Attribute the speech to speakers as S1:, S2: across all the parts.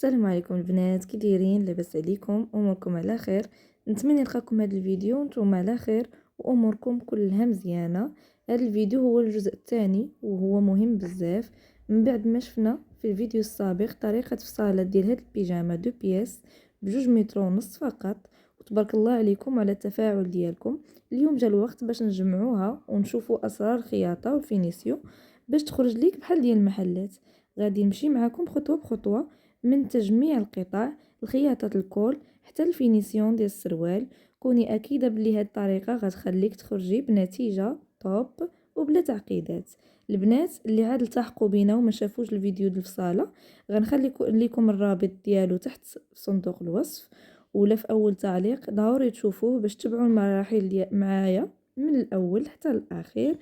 S1: السلام عليكم البنات، كي دايرين؟ لاباس عليكم؟ اموركم على خير؟ نتمنى نلقاكم هذا الفيديو وانتم على خير واموركم كلها مزيانه. هذا الفيديو هو الجزء الثاني وهو مهم بزاف. من بعد ما شفنا في الفيديو السابق طريقه فصاله ديال هاد البيجامه دو بياس بجوج متر ونص فقط، وتبارك الله عليكم على التفاعل ديالكم. اليوم جا الوقت باش نجمعوها ونشوفوا اسرار الخياطه والفينيسيو باش تخرج ليك بحال ديال المحلات. غادي نمشي معكم خطوه بخطوه من تجميع القطع لخياطة الكول حتى الفينيسيون ديال السروال. كوني اكيده بلي هاد الطريقه غتخليك تخرجي بنتيجه توب وبلا تعقيدات. البنات اللي عاد التحقوا بينا وما شافوش الفيديو ديال الفصاله، غنخلي لكم الرابط ديالو تحت في صندوق الوصف ولا في اول تعليق، ضروري تشوفوه باش تتبعوا المراحل ديال معايا من الاول حتى الاخير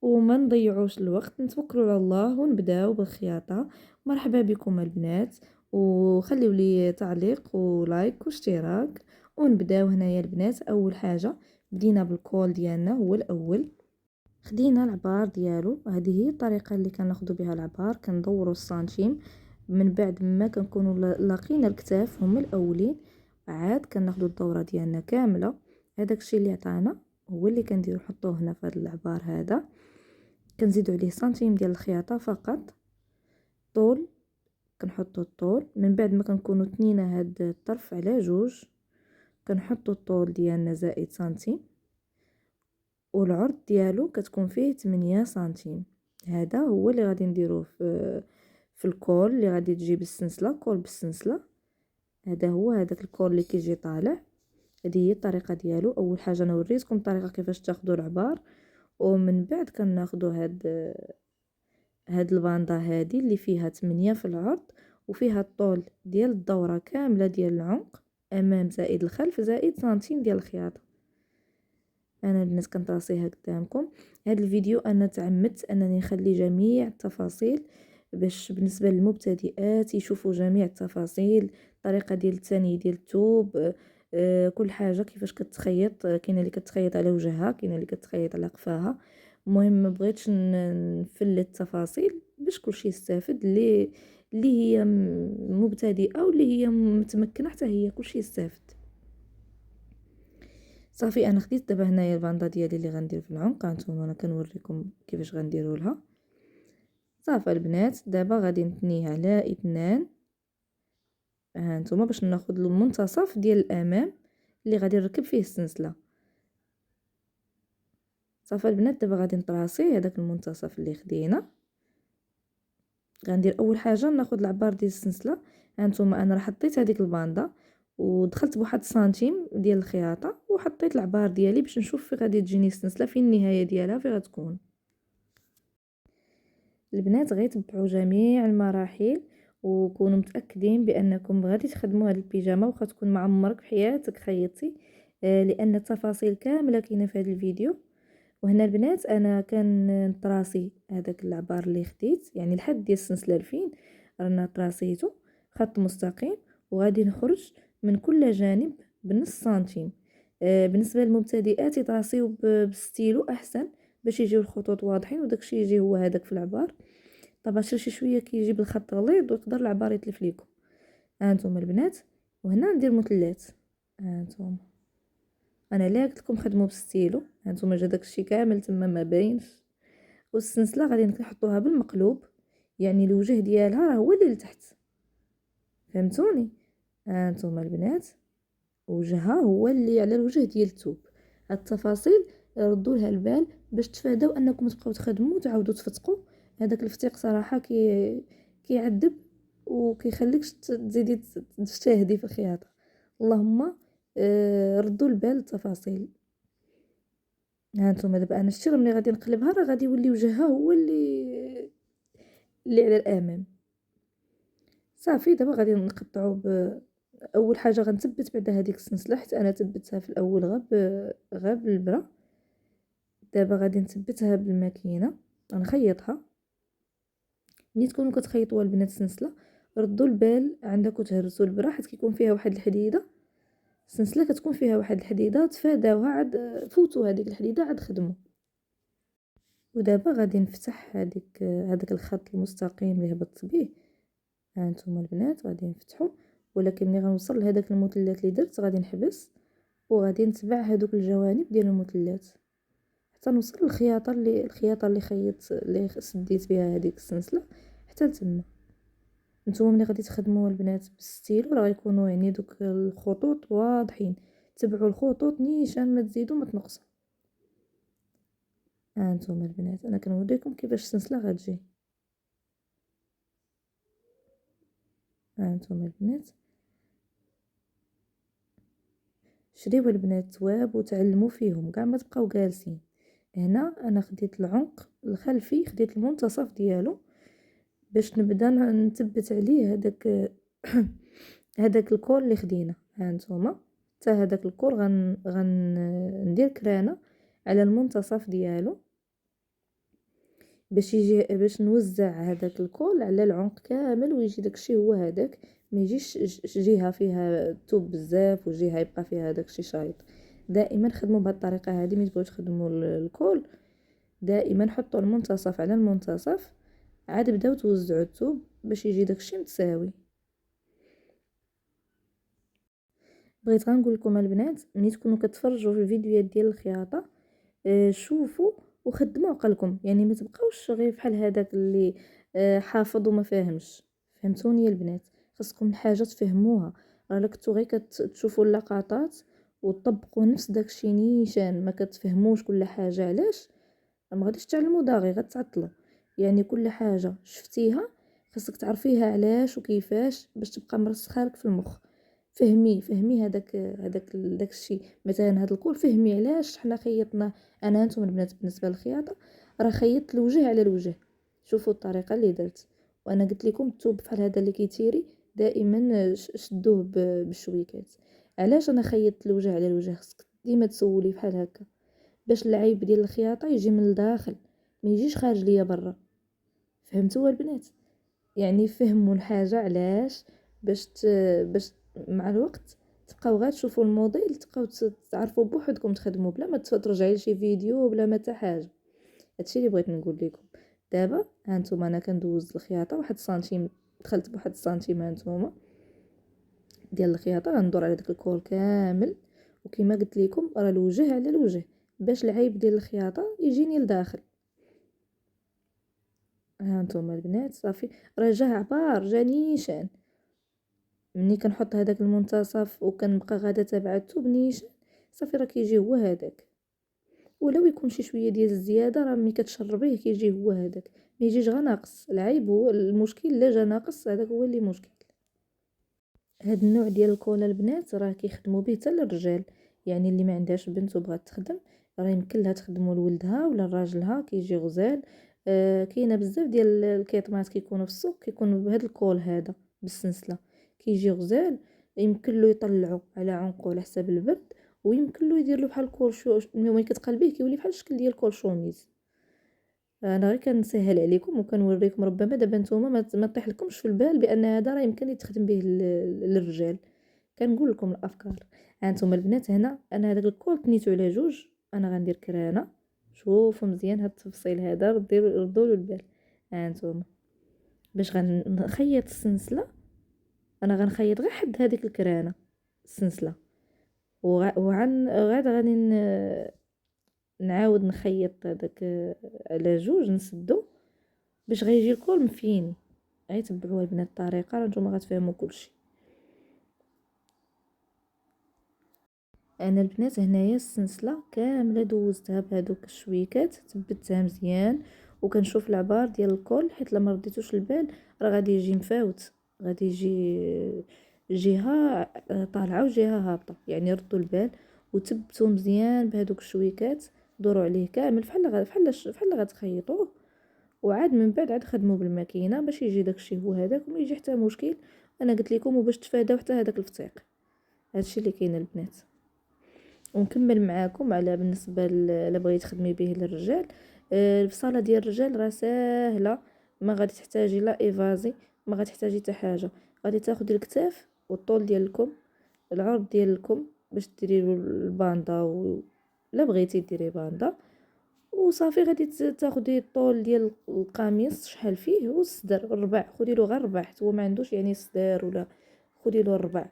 S1: وما نضيعوش الوقت. نتوكلوا على الله ونبداو بالخياطه. مرحبا بكم البنات، وخليوا لي تعليق ولايك واشتراك ونبداو هنايا البنات. اول حاجه بدينا بالكول ديالنا، هو الاول خدينا العبار ديالو. هذه هي الطريقه اللي كناخذوا بها العبار، كندوروا السنتيم من بعد ما كنكونوا لاقينا الكتاف هما الاولين، عاد كناخذوا الدوره ديالنا كامله. هذاك الشيء اللي عطانا هو اللي كنديروا نحطوه هنا في هذا العبار هذا. كنزيدوا عليه سنتيم ديال الخياطه فقط. طول كنحطوا الطول من بعد ما كنكونوا تنينا هاد الطرف على جوج، كنحطوا الطول ديالنا زائد سنتيم، والعرض ديالو كتكون فيه 8 سنتيم. هذا هو اللي غادي نديروه في الكول اللي غادي تجي بالسلسله، كول بالسلسله. هذا هو هذاك الكول اللي كيجي طالع. هذه هي الطريقه ديالو. اول حاجه انا وريتكم الطريقه كيفاش تاخذوا العبار، ومن بعد كناخذوا هاد الباندا هذه اللي فيها 8 في العرض وفيها الطول ديال الدوره كامله ديال العنق، امام زائد الخلف زائد سنتيم ديال الخياطه. انا البنات كنطراسيها قدامكم. هذا الفيديو انا تعمدت انني نخلي جميع التفاصيل باش بالنسبه للمبتدئات يشوفوا جميع التفاصيل، الطريقه ديال الثاني ديال الثوب، كل حاجه كيفاش كتخيط. كاينه اللي كتخيط على وجهها، كاينه اللي كتخيط على قفاها. المهم ما بغيتش نفلت التفاصيل باش كلشي يستافد، اللي هي مبتدئه واللي هي متمكنه حتى هي كلشي يستافد. صافي انا خديت دابا هنايا الباندا ديالي اللي غندير في العنق. هانتوما انا كنوريكم كيفاش غنديروا لها. صافي البنات دابا غادي نتنيه على 2. هانتوما باش ناخذ المنتصف ديال الامام اللي غادي نركب فيه السلسله. صافي البنات دابا غادي نطراسي هذاك المنتصف اللي خدينا. غندير اول حاجه ناخذ العبار ديال السلسله. هانتوما انا راه حطيت هذيك الباندا ودخلت بواحد سنتيم ديال الخياطه وحطيت العبار ديالي باش نشوف فين غادي تجيني السلسله، في النهايه ديالها فين غتكون. البنات غيتبعوا جميع المراحل وكونوا متاكدين بانكم غادي تخدموا هذه البيجامه واخا تكون ما عمرك في حياتك خيطتي، لان التفاصيل كامله كاينه في هذا الفيديو. وهنا البنات انا كان طراسي هذاك العبار اللي خديت، يعني الحد ديال السلسله الفين رانا طراسيته خط مستقيم، وغادي نخرج من كل جانب بنص سنتيم. بالنسبه للمبتدئات يطراسيو بالستيلو احسن باش يجيو الخطوط واضحين، وداكشي يجي هو هذاك في العبار. طبعا شي شويه كيجي بالخط غليظ ويقدر العبار يتلف ليكم. هانتوما البنات، وهنا ندير مثلث. هانتوما انا لا قلت لكم خدموا بالستيلو. هانتوما جا داكشي كامل تما ما باينش. والسلسله غادي نحطوها بالمقلوب، يعني الوجه ديالها راه هو اللي لتحت، فهمتوني؟ هانتوما البنات وجهها هو اللي على الوجه ديال الثوب. هاد التفاصيل ردوا لها البال باش تفاداو انكم تبقاو تخدموا وتعاودوا تفتقوا. هذاك الفتيق صراحه كيعذب وكيخليكش تزيدي تجتهدي في الخياطه. اللهم ردوا البال التفاصيل. هانتوما دابا انا شتي ملي غادي نقلبها راه غادي يولي وجهها هو اللي على الامام. صافي دابا غادي نقطعوا اول حاجه غنثبت بعدا هذيك السلسله حيت انا ثبتها في الاول غير بالبرا. دابا غادي نثبتها بالماكينه غنخيطها. ملي تكونوا كتخيطوا البنات السلسله ردوا البال عندك وتهرسوا البرا حيت كيكون فيها واحد الحديده. السلسله كتكون فيها واحد الحديده تفاداوها، عاد فوتوا هذيك الحديده عاد خدموا. ودابا غادي نفتح هذاك الخط المستقيم اللي هبطت به. ها نتوما البنات غادي نفتحو، ولكن ملي غنوصل لهداك المثلث اللي درت غادي نحبس وغادي نتبع هادوك الجوانب ديال المثلث حتى نوصل للخياطه اللي خيطت اللي سديت بها هذيك السلسله حتى لتما. نتوما ملي غادي تخدموا البنات بالستيلو راه غيكونوا يعني دوك الخطوط واضحين، تبعوا الخطوط نيشان، ما تزيدوا ما تنقصوا. ها نتوما البنات انا كنوريكم كيفاش السلسله غتجي. ها نتوما البنات شريو البنات تواب وتعلموا فيهم كاع ما تبقاو جالسين. هنا انا خديت العنق الخلفي، خديت المنتصف ديالو باش نبدا نثبت عليه هذاك هذاك الكول اللي خدينا. ها نتوما حتى هذاك الكول ندير كرانه على المنتصف ديالو باش يجي، باش نوزع هذاك الكول على العنق كامل ويجي داكشي هو هذاك، ما يجيش جهه فيها توب بزاف وجهه يبقى فيها داكشي شايط. دائما خدموا بهذه الطريقه هذه. ملي تبغيو تخدموا الكول دائما حطوا المنتصف على المنتصف، عاد بداو توزعوا الثوب باش يجي داكشي متساوي. بغيت غنقول لكم البنات ملي تكونوا كتفرجوا في الفيديوهات ديال الخياطه شوفوا وخدموا عقلكم، يعني ما تبقاوش غير بحال هذاك اللي حافظ وما فاهمش. فهمتوني البنات؟ خاصكم الحاجه تفهموها. راه كنتو غير كتشوفوا اللقطات وتطبقوا نفس داكشي نيشان ما كتفهموش كل حاجه، علاش ما غاديش تعلموا داغي غتعطلوا. يعني كل حاجه شفتيها خاصك تعرفيها علاش وكيفاش باش تبقى مرسخه لك في المخ. فهمي هذاك داكشي. مثلا هذا الكول فهمي علاش حنا خيطنا. انا هانتوما البنات بالنسبه للخياطه راه خيطت الوجه على الوجه. شوفوا الطريقه اللي درت. وانا قلت لكم الثوب بحال هذا اللي كيتيري دائما شدوه بالشويكات. علاش انا خيطت الوجه على الوجه؟ خصك ديما تسولي بحال هكا باش العيب ديال الخياطه يجي من الداخل ما يجيش خارج ليا برا. فهمتوا البنات؟ يعني فهموا الحاجه علاش باش مع الوقت تبقاو غير تشوفوا الموديل، تبقاو تعرفوا بوحدكم تخدموا بلا ما ترجعي لشي فيديو بلا ما حتى حاجه. هادشي اللي بغيت نقول لكم. دابا هانتوما انا كندوز الخياطه واحد سنتيم، دخلت بواحد سنتيم هانتوما ديال الخياطه غندور على داك الكول كامل، وكما قلت لكم راه الوجه على الوجه باش العيب ديال الخياطه يجيني لداخل. هانتوما البنات صافي راه جا عبار جا نيشان. ملي كنحط هذاك المنتصف وكنبقى غاده تبع الثوب نيشان صافي راه كيجي هو هذاك. ولو يكون شي شويه ديال الزياده راه ملي كتشربيه كيجي هو هذاك، ما يجيش غير ناقص. العيب هو المشكل الا جا ناقص، هذاك هو اللي مشكل. هاد النوع ديال الكولا البنات راه كيخدموا به حتى للرجال، يعني اللي ما عندهاش بنت وبغات تخدم راه يمكن لها تخدموا لولدها ولا لراجلها كيجي غزال. كاينه بزاف ديال الكيطمات كيكونوا في السوق كيكونوا بهذا الكول هذا بالسلسله، كيجي غزال. يمكن له يطلعوا على عنقه على حساب البرد، ويمكن له يدير له بحال كولشو. ملي كتقلبيه كيولي بحال الشكل ديال كولشوميز. انا غير كنسهل عليكم وكنوريكم، ربما دابا نتوما ما طيح لكمش في البال بان هذا راه يمكن يتخدم به للرجال. كنقول لكم الافكار. هانتوما البنات هنا انا هذاك الكول تنيتو على جوج. انا غندير كرانه. شوفوا مزيان هاد التفصيل هذا، ردوا له البال. هانتوما باش غنخيط السلسله انا غنخيط غير حد هذيك الكرانه السلسله، غاد غادي نعاود نخيط هذاك على جوج نسدو باش غيجي الكول مفيني. غيتبعوا البنات الطريقه راه نتوما غتفهموا كلشي. انا البنات هنايا السلسله كامله دوزتها بهذوك الشويكات، ثبتها مزيان وكنشوف العبار ديال الكول، حيت لما رديتوش البال راه غادي يجي مفاوت، غادي يجي جهه طالعه وجهه هابطه. يعني ردوا البال وثبتوا مزيان بهذوك الشويكات، دوروا عليه كامل بحال غتخيطوه، وعاد من بعد عاد خدموا بالماكينه باش يجي داكشي هو هذاك وما يجي حتى مشكل. انا قلت لكم وباش تفاداو حتى هذاك الفتيق. هادشي اللي كاين البنات. ونكمل معاكم على بالنسبه الا بغيتي تخدمي به للرجال. البصاله ديال الرجال راه ساهله، ما غادي تحتاجي لا ايفازي، ما غادي تحتاجي حتى حاجه. غادي تاخدي الكتاف والطول ديالكم، العرض ديالكم باش ديري الباندا لا بغيتي ديري باندا، وصافي غادي تاخدي الطول ديال القميص شحال فيه والصدر الربع، خدي له غير الربع حتى هو ما عندوش يعني صدر ولا، خدي له الربع،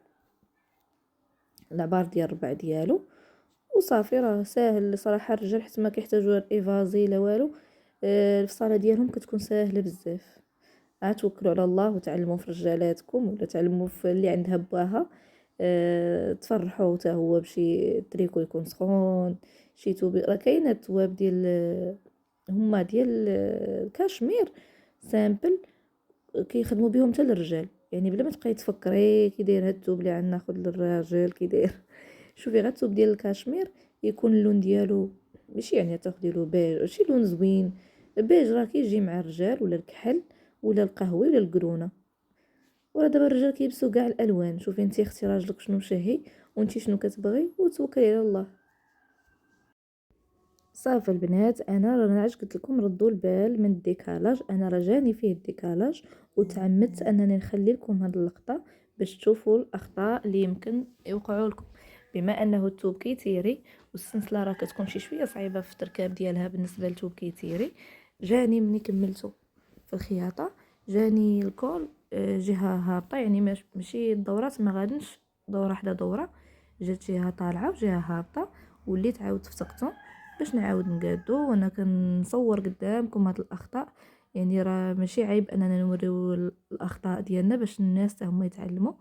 S1: العبار ديال الربع ديالو وصافي. راه ساهل صراحه. الرجال حتى ما كيحتاجوا ايفازي لا والو. الفصاله ديالهم كتكون ساهله بزاف. توكلوا على الله وتعلموا في رجالاتكم ولا تعلموا في اللي عندها باها. تفرحوا حتى هو بشي تريكو يكون سخون، شي توب. راه كاينه التواب ديال هما ديال الكاشمير سامبل كيخدموا بهم حتى الرجال، يعني بلا ما تبقاي تفكري كي داير هاد الثوب اللي عندنا ناخذ للراجل كي داير. شوفي غير الثوب ديال الكاشمير يكون اللون ديالو ماشي يعني تاخدي له بيج، شي لون زوين. بيج راه كيجي مع الرجال ولا الكحل ولا القهوي ولا القرونه. وراه دابا الرجال كيلبسوا كاع الالوان. شوفي انت اختي راجلك شنو شهي وانت شنو كتبغي وتوكلي على الله. صافي البنات، انا رانا علاش قلت لكم ردوا البال من الديكالاج. انا راه جاني فيه الديكالاج وتعمدت انني نخلي لكم هاد اللقطه باش تشوفوا الاخطاء اللي يمكن يوقعوا لكم. بما انه الثوب كيتيري والسلسله راه كتكون شي شويه صعيبه في التركاب ديالها بالنسبه للثوب كيتيري، جاني ملي كملته في الخياطه جاني الكول جهه هابطه، يعني ماشي الدورات ما غادنش دوره حدا دوره، جات جهه طالعه وجهه هابطه. وليت عاود فتقته باش نعاود نقادو وانا كنصور قدامكم هاد الاخطاء. يعني راه ماشي عيب اننا نوريو الاخطاء ديالنا باش الناس حتى هما يتعلموا.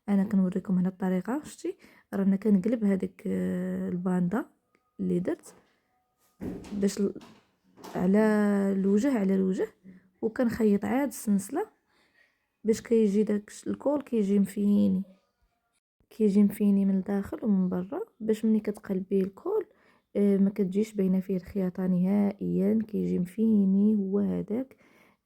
S1: انا كنوريكم هنا الطريقه. شتي رانا كنقلب هذيك الباندا اللي درت باش على الوجه على الوجه، وكنخيط عاد السنسله باش كيجي داك الكول كيجي مفيني من الداخل ومن برا، باش ملي كتقلبيه الكول ما كتجيش باينه فيه الخياطه نهائيا، كيجي مفيني هو هذاك.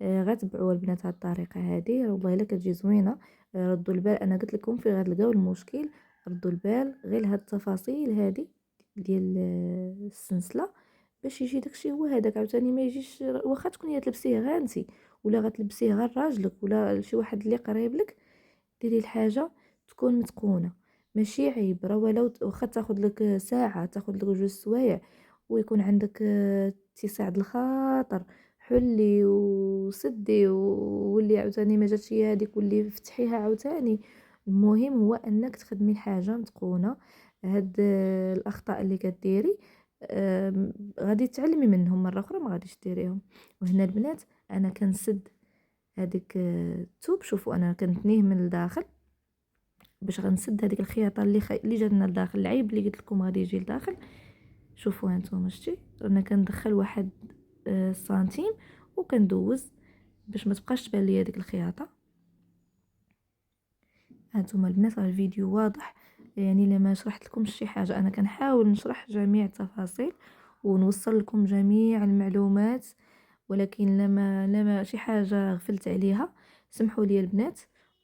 S1: غتبعوا البنات هاد الطريقه هذه والله الا كتجي زوينه. ردوا البال، انا قلت لكم في غتلقاو المشكل. ردوا البال غير هاد التفاصيل هذه ديال السنسله باش يجي داكشي هو هذاك. عاوتاني ما يجيش واخا تكوني غتلبسيه غير انت ولا غتلبسيه غير راجلك ولا شي واحد اللي قريب لك، ديري الحاجه تكون متقونه. ماشي عيب راه ولو واخا تاخذ لك ساعه، تاخذ لك جوج سوايع، ويكون عندك اتساع د الخاطر، حلي وسدي واللي عاوتاني ما جاتش هي هذيك واللي فتحيها عاوتاني. المهم هو انك تخدمي الحاجه متقونه. هاد الاخطاء اللي كديري غادي تعلمي منهم مره اخرى ما غاديش ديريهم. وهنا البنات انا كنسد هذيك الثوب. شوفوا انا كنتنيه من الداخل باش غنسد هذيك الخياطه اللي جات لنا لداخل. العيب اللي قلت لكم غادي يجي لداخل. شوفوا هانتوما شتي انا كندخل واحد سنتيم وكندوز باش ما تبقاش تبان لي هذيك الخياطه. هانتوما البنات راه الفيديو واضح، يعني الا ما شرحت لكم شي حاجه انا كنحاول نشرح جميع التفاصيل ونوصل لكم جميع المعلومات، ولكن لما شي حاجه غفلت عليها سمحوا لي البنات.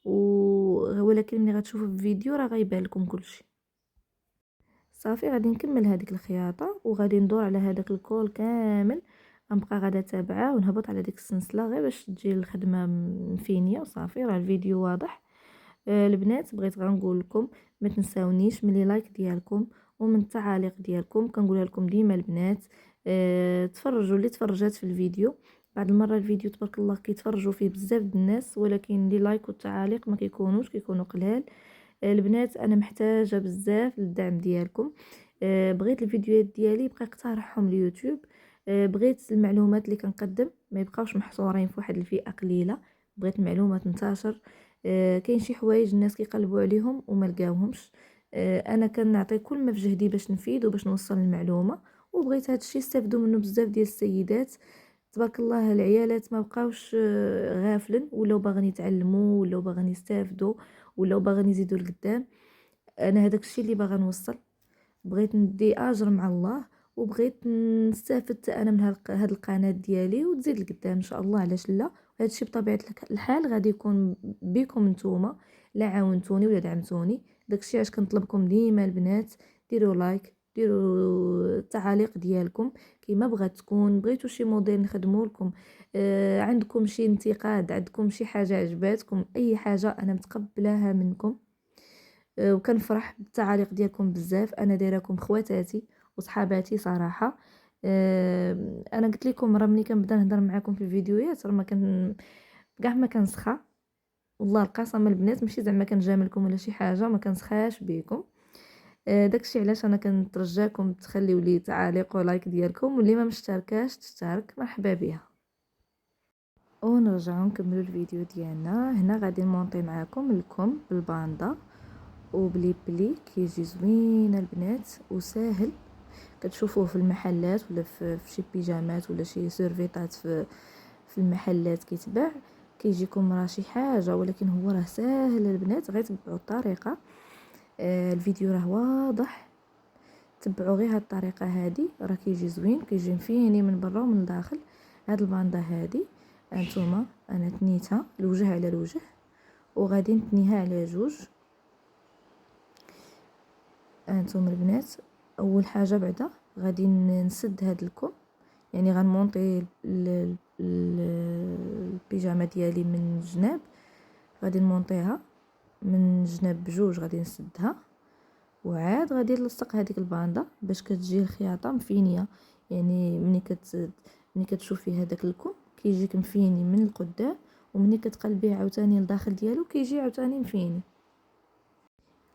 S1: ولكن ملي غتشوفوا في الفيديو راه غيبان لكم كلشي. صافي غادي نكمل هذيك الخياطه وغادي ندور على هذاك الكول كامل، غنبقى غادا تابعه ونهبط على ديك السلسله غير باش تجي الخدمه مفينيه. وصافي راه الفيديو واضح. البنات بغيت غنقول لكم ما تنساونيش من لي لايك ديالكم ومن التعاليق ديالكم. كنقولها لكم ديما البنات تفرجوا اللي تفرجات في الفيديو. بعد المره الفيديو تبارك الله كيتفرجوا فيه بزاف د الناس، ولكن لي لايك والتعاليق ما كيكونوا قلال. البنات انا محتاجه بزاف للدعم ديالكم. بغيت الفيديوهات ديالي يبقى يقترحهم اليوتيوب. بغيت المعلومات اللي كنقدم ما يبقاوش محصورين في واحد الفئه قليله. بغيت المعلومه تنتشر. كاين شي حوايج الناس كيقلبوا عليهم وما لقاوهمش. انا كنعطي كل ما في جهدي باش نفيد وباش نوصل المعلومه، وبغيت هذا الشيء يستافدوا منه بزاف ديال السيدات. تبارك الله العيالات ما بقاوش غافلين، ولاو باغيين يتعلموا ولاو باغيين يستافدوا ولاو باغيين يزيدوا لقدام. انا هذاك الشيء اللي باغا نوصل. بغيت ندي اجر مع الله وبغيت نستافد انا من هاد القناه ديالي وتزيد لقدام ان شاء الله. علاش لا؟ هذا الشيء بطبيعه الحال غادي يكون بكم نتوما، لا عاونتوني ولا دعمتوني. داكشي علاش كنطلبكم ديما البنات ديروا لايك، ديروا التعاليق ديالكم كيما بغات تكون. بغيتوا شي موديل نخدموا لكم، عندكم شي انتقاد، عندكم شي حاجه عجباتكم، اي حاجه انا متقبلاها منكم. وكنفرح بالتعاليق ديالكم بزاف. انا دايراكم خواتاتي وصحاباتي صراحه. انا قلت لكم راه ملي كنبدا نهضر معاكم في الفيديوهات راه ما كان كاع ما كنسخى، والله القسم البنات ماشي زعما كنجاملكم ولا شي حاجه، ما كنسخاش بكم. داكشي علاش انا كنترجاكم تخليو لي تعاليق ولايك ديالكم، واللي ما مشتركاش تشترك، مرحبا بها. ونرجعوا نكملوا الفيديو ديالنا. هنا غادي نمونطي معاكم الكم بالباندا وبلي بلي كيجي زوين البنات وساهل، كتشوفوه في المحلات ولا في شي بيجامات ولا شي سيرفيطات في المحلات كيتباع، كيجيكم راه شي حاجه، ولكن هو راه ساهل البنات، غير تبعوا الطريقه. الفيديو راه واضح، تبعوا غير هاد الطريقه هادي راه كيجي زوين، كيجي مفيني من برا ومن الداخل. هاد الباندا هادي هانتوما انا تنيتها الوجه على الوجه، وغادي نتنيها على جوج. هانتوما البنات اول حاجه بعدا غادي نسد هاد الكم، يعني غنمونطي البيجامه ديالي من جناب، غادي نمونطيها من جناب بجوج، غادي نسدها وعاد غادي نلصق هذيك الباندا باش كتجي الخياطه مفينيه. يعني ملي كتشوفي هذاك الكم كيجيك مفيني من القدام، ومني كتقلبيه عاوتاني لداخل ديالو كيجي عاوتاني مفيني.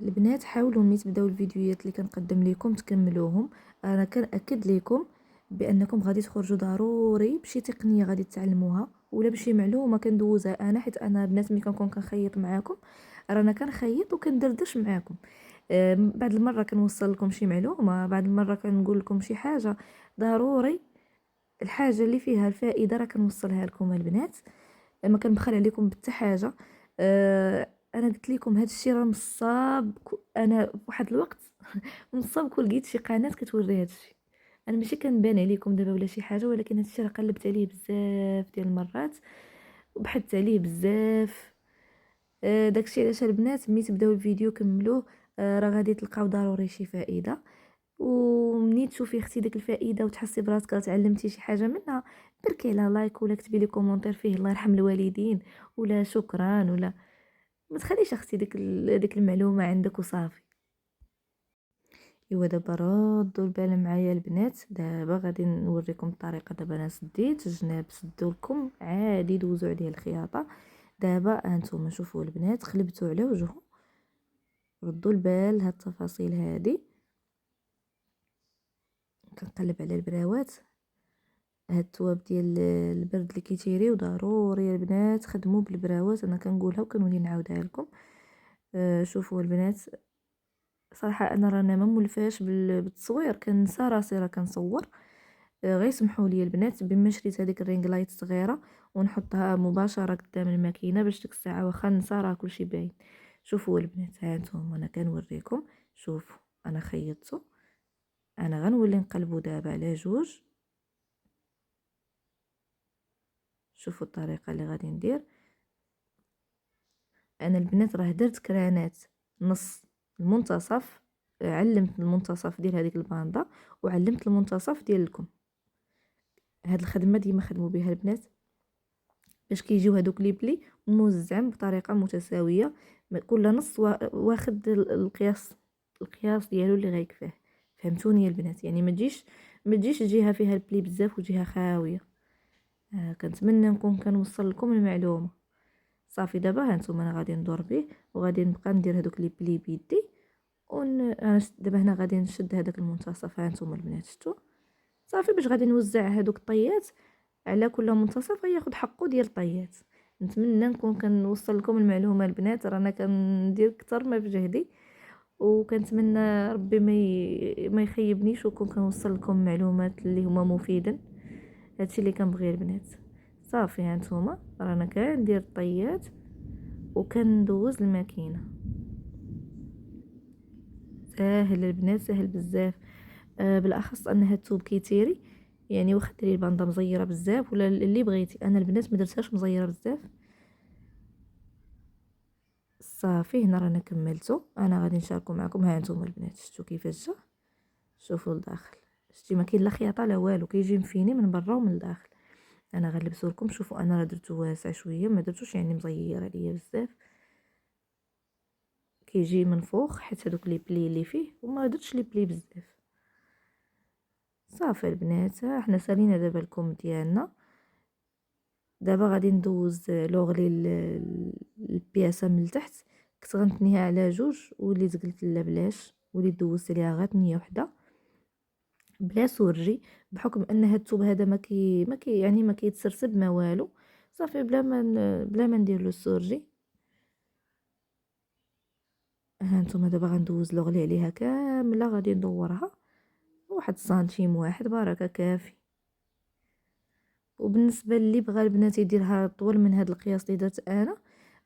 S1: البنات حاولوا ملي تبداو الفيديوهات اللي كنقدم لكم تكملوهم، انا كنأكد لكم بانكم غادي تخرجوا ضروري بشي تقنيه غادي تتعلموها ولا بشي معلومه كندوزها انا، حيت انا بنات ملي كنكون كنخيط معاكم رانا كنخيط وكندردش معاكم. بعد المره كنوصل لكم شي معلومه، بعد المره كنقول لكم شي حاجه، ضروري الحاجه اللي فيها الفائده راه كنوصلها لكم البنات، ما كنبخل عليكم بحتى حاجه. انا قلت لكم هذا الشيء راه نصاب، انا واحد الوقت نصاب كل لقيت شي قناه كتوري هذا الشيء، انا ماشي كنبان عليكم دابا ولا شي حاجه، ولكن هذا الشيء راه قلبت عليه بزاف ديال المرات وبحثت عليه بزاف. داكشي علاش البنات ملي تبداو الفيديو كملوه، راه غادي تلقاو ضروري شي فائده، ومني تشوفي اختي ديك الفائده وتحسي براسك تعلمتي شي حاجه منها، بركي على لايك ولا كتبي لي كومونتير فيه الله يرحم الوالدين ولا شكرا، ولا ما تخليش اختي ديك المعلومه عندك وصافي. ايوا دابا ردوا البال معايا البنات، دابا غادي نوريكم الطريقه. دابا انا سديت الجناب سدوا لكم عادي دوزوا عليه الخياطه. دابا هانتوما شوفوا البنات قلبتوا على وجهه، ردوا البال هاد التفاصيل هادي. كنقلب على البراوات، هاد التواب ديال البرد اللي كيتيريو ضروري البنات خدموا بالبراوات، انا كنقولها وكنولي نعاودها لكم. شوفوا البنات صراحه انا رانا ما مولفاش بالتصوير، كنسى راسي راه كنصور. غير سمحوا لي البنات بما شريت هذيك الرينغ لايت صغيره ونحطها مباشره قدام الماكينه باش ديك الساعه واخا نسى راه كلشي باين. شوفوا البنات ها انتم انا كنوريكم، شوفوا انا خيطته، انا غنولي نقلبو دابا على جوج. شوفوا الطريقه اللي غادي ندير انا البنات، راه درت كرانات نص المنتصف، علمت المنتصف ديال هذيك الباندا وعلمت المنتصف ديالكم. هاد الخدمه ديما خدموا بها البنات باش كيجيو هادوك لي بلي موزعين بطريقه متساويه، كل نص واخد القياس ديالو اللي غيكفيه. فهمتوني يا البنات؟ يعني ما تجيش جهه فيها البلي بزاف وجهه خاويه. كنتمنى نكون كنوصل لكم المعلومه. صافي دابا هانتوما انا غادي ندور به وغادي نبقى ندير هادوك لي بلي بيدي انا دابا هنا غادي نشد هذاك المنتصف. هانتوما البنات شفتوا؟ صافي باش غادي نوزع هادوك الطيات على كل منتصف غياخد حقه ديال الطيات. نتمنى نكون كنوصل لكم المعلومه البنات، رانا كندير اكثر ما في جهدي، وكنتمنى ربي ما يخيبنيش ونكون كنوصل لكم معلومات اللي هما مفيدا. هادشي اللي كنبغي البنات. صافي هانتوما رانا كندير الطيات وكندوز الماكينه. ساهل البنات، ساهل بزاف. بالاخص ان هاد الثوب كيتيري، يعني واخا ديري الباندا مزيره بزاف ولا اللي بغيتي، انا البنات ما درتهاش مزيره بزاف. صافي هنا رانا كملتو، انا غادي نشاركو معكم. ها انتم البنات شفتوا كيفاش جا؟ شوفوا لداخل، شتي ما كاين لا خياطه لا والو، كيجي مفيني من برا ومن الداخل. انا غنلبسو لكم. شوفوا انا راه درتو واسع شويه، ما درتوش يعني مزير عليا بزاف، كيجي منفوخ حيت هذوك لي بلي اللي فيه، وما درتش لي بلي بزاف. صافي البنات، حنا سالينا دابا الكم ديالنا. دابا غادي ندوز لوغلي البياسه من التحت. كنت غنتنيها على جوج وليت قلت لا بلاش، وليت دوزت ليها غير تنيه وحده بلا سورجي، بحكم ان هاد الثوب هذا ما كيتسرسب ما والو. صافي بلا ما ندير له السورجي. ها نتوما دابا غندوز لوغلي عليها كامله، غادي ندورها واحد سنتيم واحد بركه كافي. وبالنسبه اللي بغى البنات يديرها طول من هاد القياس اللي درت انا،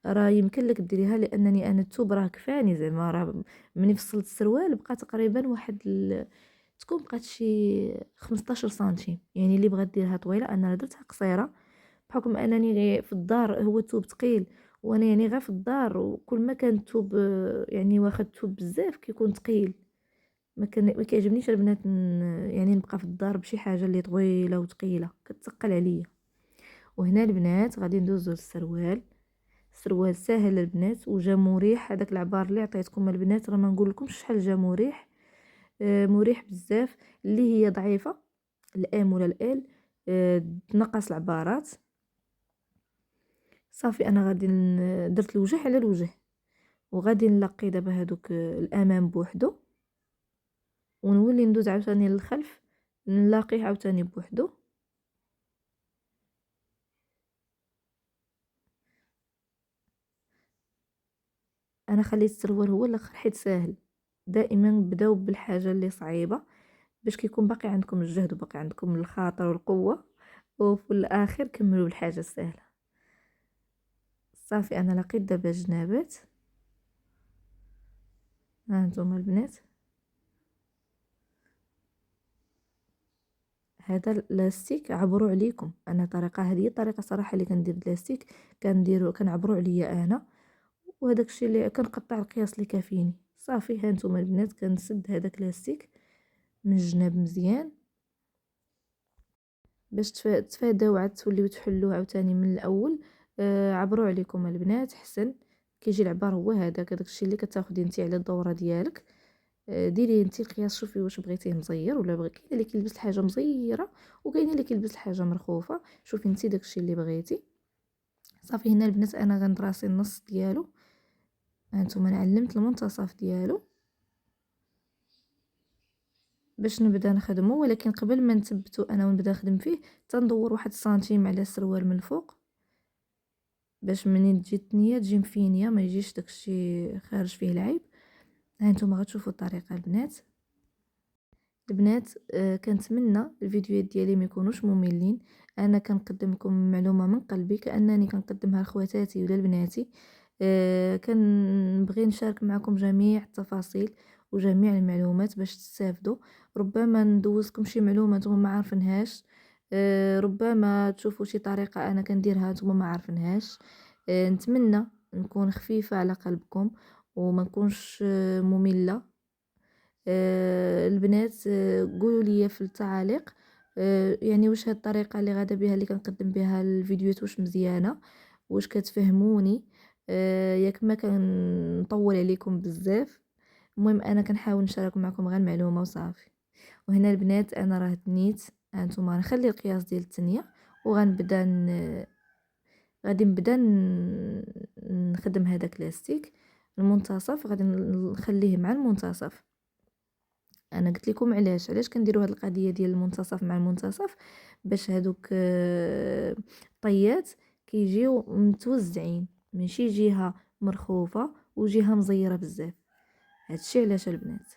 S1: راه يمكن لك ديريها، لانني انا الثوب راه كفاني زعما. راه مني فصلت السروال بقى تقريبا تكون بقات شي 15 سنتيم. يعني اللي بغات ديرها طويله، انا درتها قصيره بحكم انني غير في الدار، هو الثوب ثقيل وانا يعني غير في الدار، وكل ما كان الثوب يعني واخد الثوب بزاف كيكون ثقيل. ما كيعجبنيش البنات يعني نبقى في الدار بشي حاجه اللي طويله وثقيله كتثقل عليا. وهنا البنات غادي ندوزو للسروال. السروال ساهل البنات وجا مريح. هذاك العبار اللي عطيتكم البنات راه ما نقول لكمش شحال جا مريح. مريح بزاف. اللي هي ضعيفه الام ولا ال تنقص العبارات. صافي انا غادي درت الوجه على الوجه، وغادي نلقي دابا هادوك الامام بوحدو، ونولي ندوز عاوتاني للخلف نلاقيه عاوتاني بوحدو. انا خليت السروال هو الاخر حيت ساهل. دائما بداو بالحاجه اللي صعيبه باش كيكون باقي عندكم الجهد وباقي عندكم الخاطر والقوه، وفي الاخر كملوا بالحاجه السهله. صافي انا لقيت دابا جنابات. ها انتم البنات، هذا اللاستيك عبروا عليكم. انا طريقه هذه الطريقه صراحه اللي كندير اللاستيك، كنعبروا عليا انا، وهذاك الشيء اللي كنقطع القياس اللي كافيني. صافي ها نتوما البنات كنسد هذاك لاستيك من الجناب مزيان باش تفاداو عاد توليو تحلوه عاوتاني من الاول. عبروا عليكم البنات حسن. كيجي العبار هو هذاك، داك الشيء اللي كتاخدي انت على الدوره ديالك. ديري انت القياس، شوفي واش بغيتيه مزير ولا كاين اللي كيلبس الحاجه مزيره وكاين اللي كيلبس الحاجه مرخوفه. شوفي انت داك الشيء اللي بغيتي. صافي هنا البنات انا غندراسي النص ديالو. هانتوما انا علمت المنتصف ديالو باش نبدا نخدمه، ولكن قبل ما نثبتو انا ونبدا نخدم فيه تندور واحد السنتيم على السروال من الفوق، باش منين تجي التنيه تجي مفينيه، ما يجيش داكشي خارج فيه العيب. هانتوما غتشوفوا الطريقه البنات. كنتمنى الفيديوهات ديالي ما يكونوش مملين. انا كنقدم لكم معلومه من قلبي كانني كنقدمها لخواتاتي ولا لبناتي. كنبغي نشارك معكم جميع التفاصيل وجميع المعلومات باش تستافدوا. ربما ندوزكم شي معلومه نتوما ما عارفينهاش، ربما تشوفوا شي طريقه انا كنديرها نتوما ما عارفينهاش. نتمنى نكون خفيفه على قلبكم وما نكونش ممله. البنات قولوا لي في التعاليق يعني واش هاد الطريقه اللي غادا بها اللي كنقدم بها الفيديوهات واش مزيانه، واش كتفهموني. ياك ما كنطول عليكم بزاف. المهم انا كنحاول نشارك معكم غير المعلومه وصافي. وهنا البنات انا راه تنيت. هانتوما نخلي القياس ديال التنيه وغنبدا غادي نبدا نخدم هذاك لاستيك. المنتصف غادي نخليه مع المنتصف. انا قلت لكم علاش كنديروا هذه القضيه ديال المنتصف مع المنتصف، باش هذوك الطيات كيجيو متوزعين، ماشي جهه مرخوفه وجهه مزيره بزاف. هادشي علاش البنات.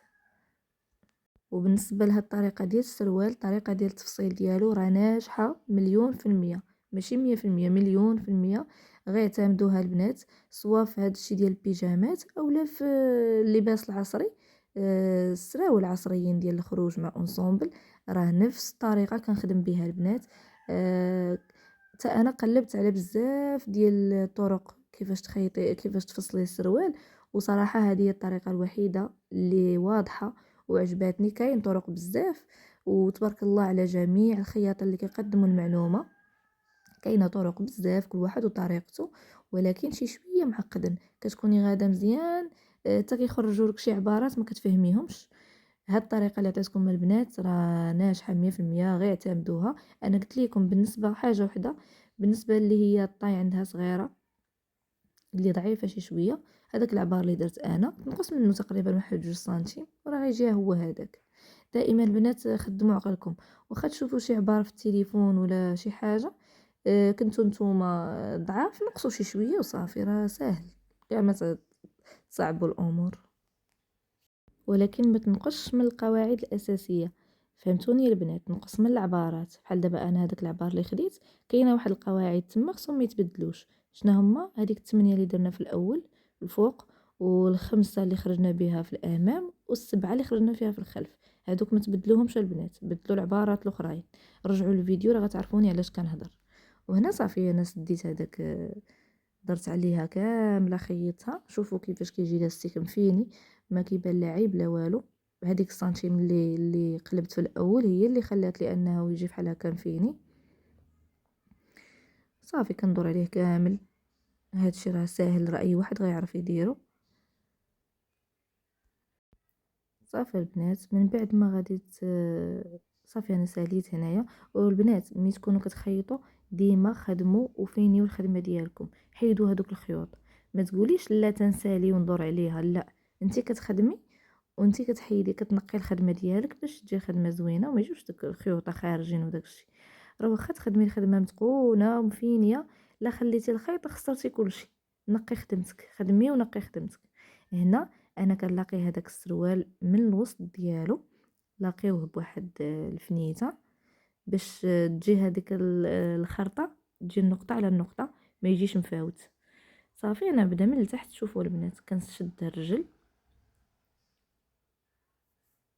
S1: وبالنسبه لهاد الطريقه ديال السروال، الطريقه ديال التفصيل ديالو راه ناجحه مليون في المية، ماشي 100%، مليون في المية. غير اعتمدوها البنات سواء في هاد الشي ديال البيجامات اولا في اللباس العصري. السراول العصريين ديال الخروج مع اونصومبل راه نفس الطريقه كنخدم بها البنات. حتى انا قلبت على بزاف ديال الطرق كيفاش تخيطي كيفاش تفصلي السروال، وصراحه هذه هي الطريقه الوحيده اللي واضحه وعجباتني. كاين طرق بزاف وتبارك الله على جميع الخياطه اللي كيقدموا المعلومه. كاينه طرق بزاف كل واحد وطريقته، ولكن شي شويه معقدين. كتكوني غاده مزيان حتى كيخرجوا لك شي عبارات ما كتفهميهمش. هاد الطريقه اللي عطيتكم البنات راه ناجحه 100%، غير اعتمدوها. انا قلت لكم بالنسبه حاجه وحده، بالنسبه اللي هي الطاي عندها صغيره اللي ضعيفه شي شويه، هذاك العبار اللي درت انا نقص منه تقريبا 1 2 سنتيم وراه غيجي هو هذاك. دائما البنات خدموا عقلكم، واخا تشوفوا شي عبار في التليفون ولا شي حاجه كنتو نتوما ضعاف، نقصوا شي شويه وصافي، راه ساهل، كاع ما تصعبوا الامور. ولكن ما تنقصش من القواعد الاساسيه، فهمتوني البنات؟ نقص من العبارات، بحال دابا انا هذاك العبار اللي خديت كاينه واحد القواعد تما خصهم ما يتبدلوش. شنو هما؟ هذيك 8 اللي درنا في الاول الفوق، والخمسه اللي خرجنا بها في الامام، والسبعه اللي خرجنا فيها في الخلف. هذوك ما تبدلوهمش البنات، بدلوا العبارات الاخرين. رجعوا الفيديو راه غتعرفوني علاش كنهضر. وهنا صافي انا سديت هذاك، درت عليها كامله، خيطتها. شوفوا كيفاش كيجي لاستيك مفيني، ما كيبان لا عيب لا والو. هذيك السنتيم اللي قلبت في الاول هي اللي خلات لي انه يجي بحال هكا مفيني. صافي كندور عليه كامل. هادشي راه ساهل، راه اي واحد غيعرف يديرو. صافي البنات من بعد ما غادي صافي انا ساليت هنايا. والبنات ملي تكونوا كتخيطوا ديما خدموا وفينيو الخدمه ديالكم، حيدوا هذوك الخيوط. ما تقوليش لا تنسالي وندور عليها، لا، انت كتخدمي وانت كتحيدي كتنقي الخدمه ديالك باش تجي خدمه زوينه وما يجوش داك الخيوط خارجين وداك الشيء. راه واخا تخدمي الخدمه متقونه ومفينيه، لا خليتي الخيط خسرتي كلشي. نقي خدمتك، خدمي ونقي خدمتك. هنا انا كنلاقي هذاك السروال من الوسط ديالو، لاقيوه بواحد الفنيته باش تجي هذيك الخرطه، تجي النقطه على النقطه، ما يجيش مفاوت. صافي انا بدا من التحت. شوفوا البنات كنشد الرجل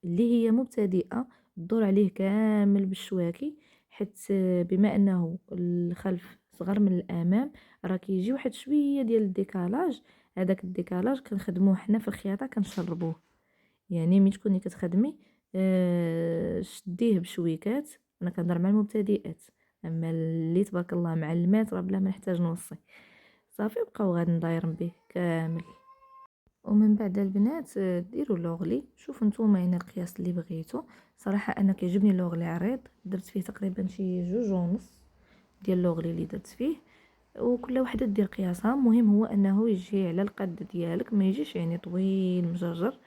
S1: اللي هي مبتدئه، الدور عليه كامل بالشواكي، حيت بما انه الخلف صغر من الامام راه كيجي واحد شويه ديال الديكالاج. هذاك الديكالاج كنخدموه حنا في الخياطه، كنشربوه. يعني ملي تكوني كتخدمي شديه بشويكات. انا كنهضر مع المبتدئات، اما اللي تبارك الله معلمات راه بلا ما نحتاج نوصي. صافي بقاو غادي دايرين به كامل. ومن بعد البنات ديروا لوغلي. شوفوا نتوما هنا القياس اللي بغيتو. صراحه انا كيعجبني لوغلي عريض، درت فيه تقريبا شي 2.5 ديال لوغلي اللي درت فيه. وكل وحده دير قياسها، المهم هو انه يجي على القد ديالك، ما يجيش يعني طويل مجرجر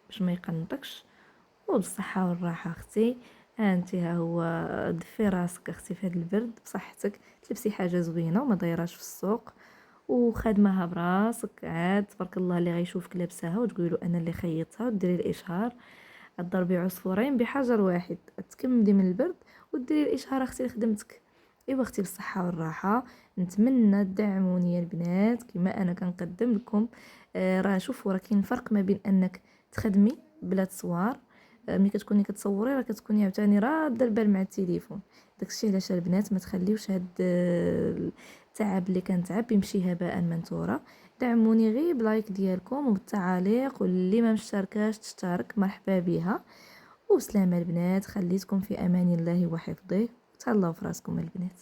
S1: باش ما يقنطكش. وبالصحه والراحه اختي. انت ها هو دفي راسك اختي في هذا البرد بصحتك، تلبسي حاجه زوينه وما دايراش في السوق، وخادماها براسك عاد تبارك الله. اللي غيشوفك لابساها وتقولي له انا اللي خيطتها، وديري الاشهار. تضربي عصفورين بحجر واحد، تكمدي من البرد وديري الاشهار اختي لخدمتك. ايوا اختي بالصحه والراحه. نتمنى تدعموني يا البنات كما انا كنقدم لكم. راه شوفوا راه كاين فرق ما بين انك تخدمي بلا تصوير. ملي كتكوني كتصوري راه كتكوني عاوتاني راده البال مع التليفون. داكشي علاش البنات ما تخليوش هاد التعب اللي كنتعب يمشي هباء منثورا. دعموني غير بلايك ديالكم وبالتعاليق، واللي ما مشتركاش تشترك مرحبا بها. وسلامة البنات، خليتكم في امان الله وحفظه. تهلاو في راسكم البنات.